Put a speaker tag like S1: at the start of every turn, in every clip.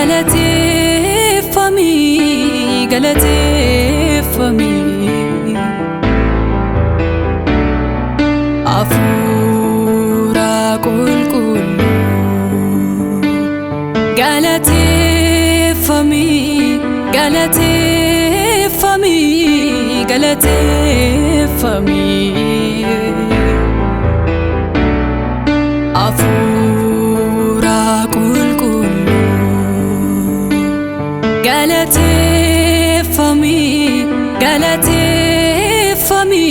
S1: galateeffami galateeffami Hafuura qulqulluu galateeffami galateeffami galateeffami Hafuura qulqulluu galateeffami galateeffami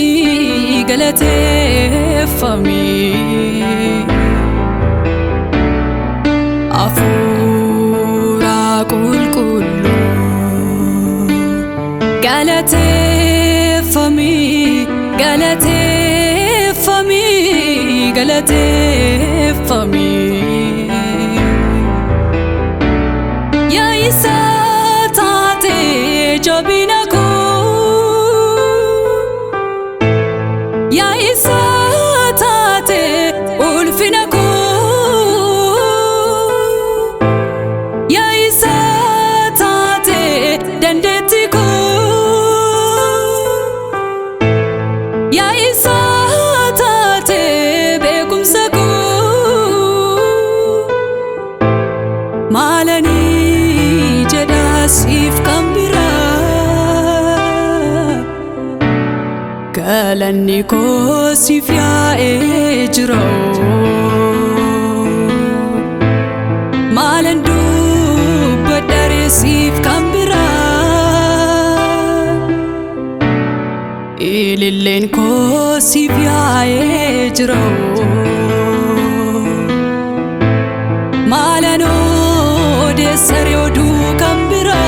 S1: galateeffami Hafuura qulqulluu galateeffami galateeffami galateeffami yaa isa taate jabina koo yaa isa taate ulfina koo yaa isa taate dandeetti koo yaa isa taate beekumsa koo maalani jedha siif kan biraa galanni koo siif yaa'ee jira maalan dubbadhare siif kan biraa ililleen koo siif yaa'ee jira maalan odeessare oduu kan biraa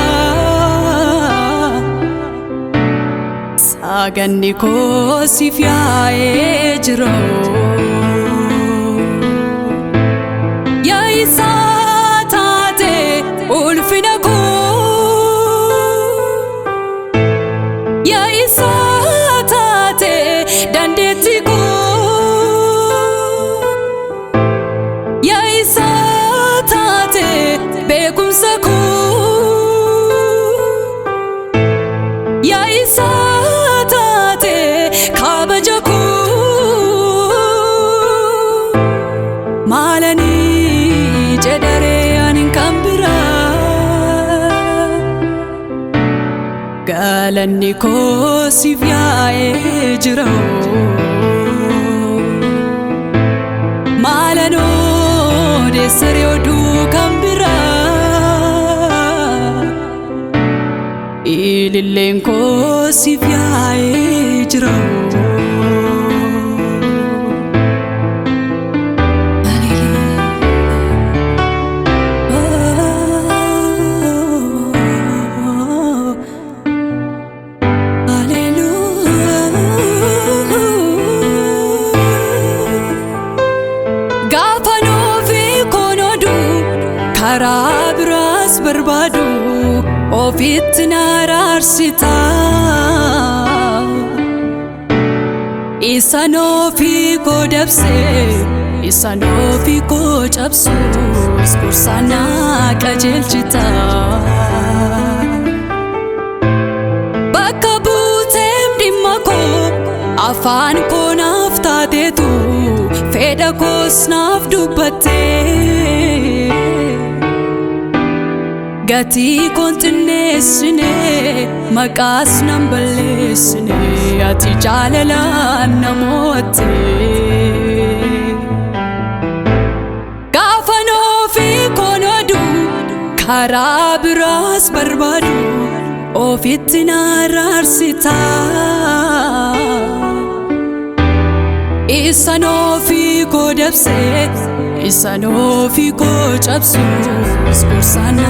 S1: saaganni koo siif yaa'ee jira yaa isa taate ulfina koo yaa isa taate dandeetti koo yaa isa taate beekumsa koo yaa isa taate kabaja koo maalani jedhare anin kan biraa galanni koo siif yaa'ee jira maalan odeessare oduu kan biraa ililleen koo siif yaa'ee jira karaa biraas barbaadu ofitti na araarsita isa ofii koo dabsee isa ofii koo cabsuus gorsa na qajeelchita bakka buuteef dhimma koo afaan koo naaf taateetu fedha koos naaf dubbattee gatii koon xinneessine maqaas nan balleessine ati jaalalaan na moo'atte gaafan ofii koon oduu karaa biraas barbaadu ofitti na araarsita isa ofii koo dabsee isa ofii koo cabsuus gorsa na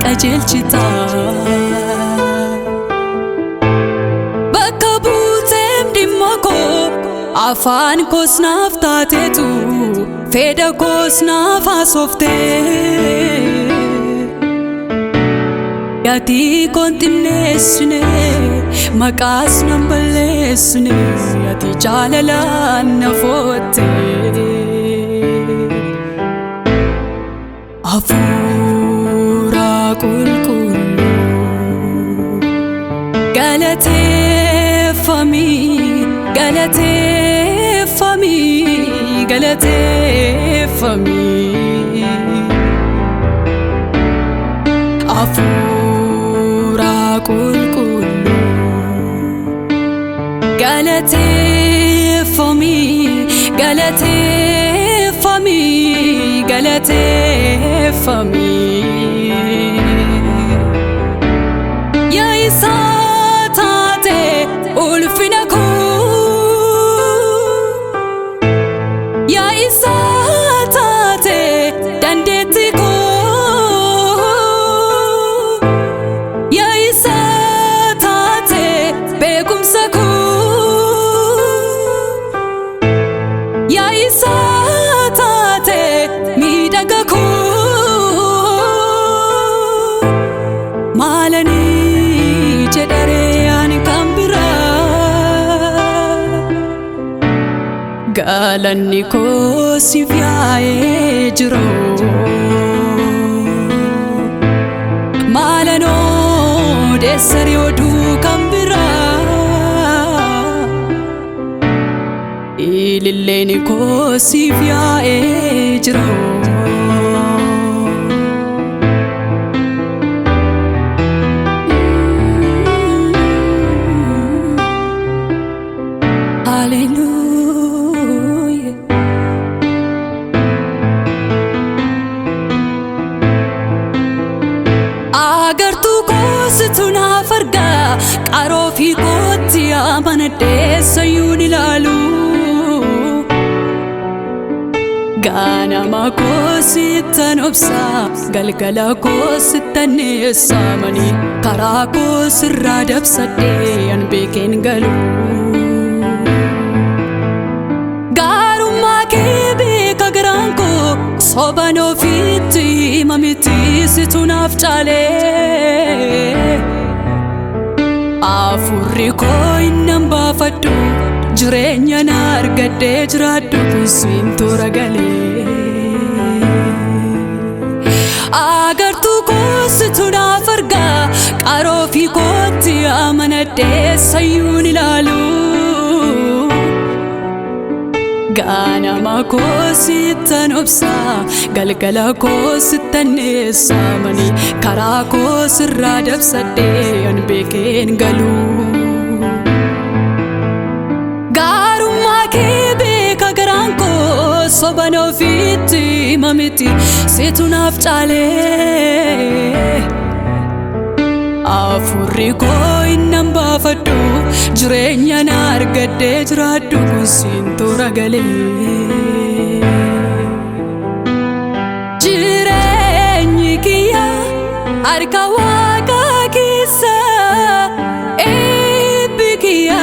S1: qajeelchita bakka buuteef dhimma koo afaan koos naaf taateetu fedha koos naaf haasoftee gatii koon xinneessine maqaas nan balleessine ati jaalalaan na foo'atte Hafuura galateeffamii Hafuura qulqulluu galateeffamii galateeffamii galateeffamii yaa isa taate ulfina yaa isa taate dandeettii yaa isa taate beekumsa yaa isa taate miidhaga maalanii jedharee ani kan biraa galanni koo siif yaa'ee jiru maalanoo deessari oduu kan biraa ililleen koo siif yaa'ee jiru Hallelujah. Agartuu koositu naaf argaa qaroo fi kootti amanadhee sayyuun ilaalu ganama koosittan obsaa galgala koosittan eessamanii karaa koosirraa dabsadhee an beekeen galu soban ofiitti himamiti situ naaf caalee Hafuurri koo innan baafadhu jireenya na argadhee jiraadhu kunsiin toora galee agartuu koositu naaf argaa qaroo fi kootti amanadhee sayyuun ilaalu ganama koosittan obsaa galgala koosittan eessamanii karaa koosirraa dabsadhee an beekeen galu gaarummaa kee beeka garaan koo soban ofiitti himamiti situ naaf caalee Hafuurri koo innan baafadhu jireenya na argadhee jiraadhu kunsiin toora galee jireenyi kiyya harka Waaqaa keessa eebbi kiyya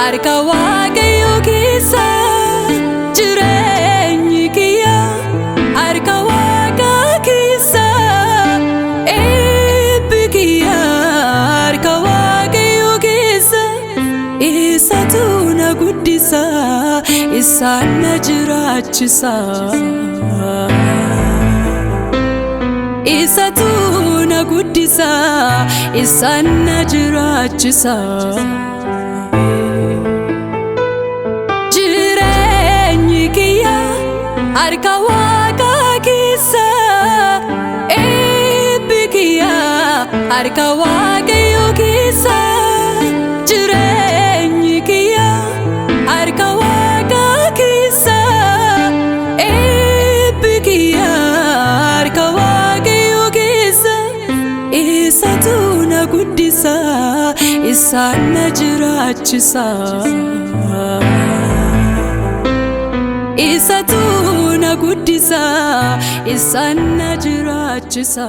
S1: harka Waaqayyoo keessa jireenyi kiyya harka Waaqaa keessa Isatu na guddisa isaan na jiraachisa Isatu na guddisa isaan na jiraachisa jireenyi kiyya harka Waaqaa keessa eebbi kiyya harka Waaqayyoo keessa guddisa isaan na jiraachisa Isatu na guddisa isaan na jiraachisa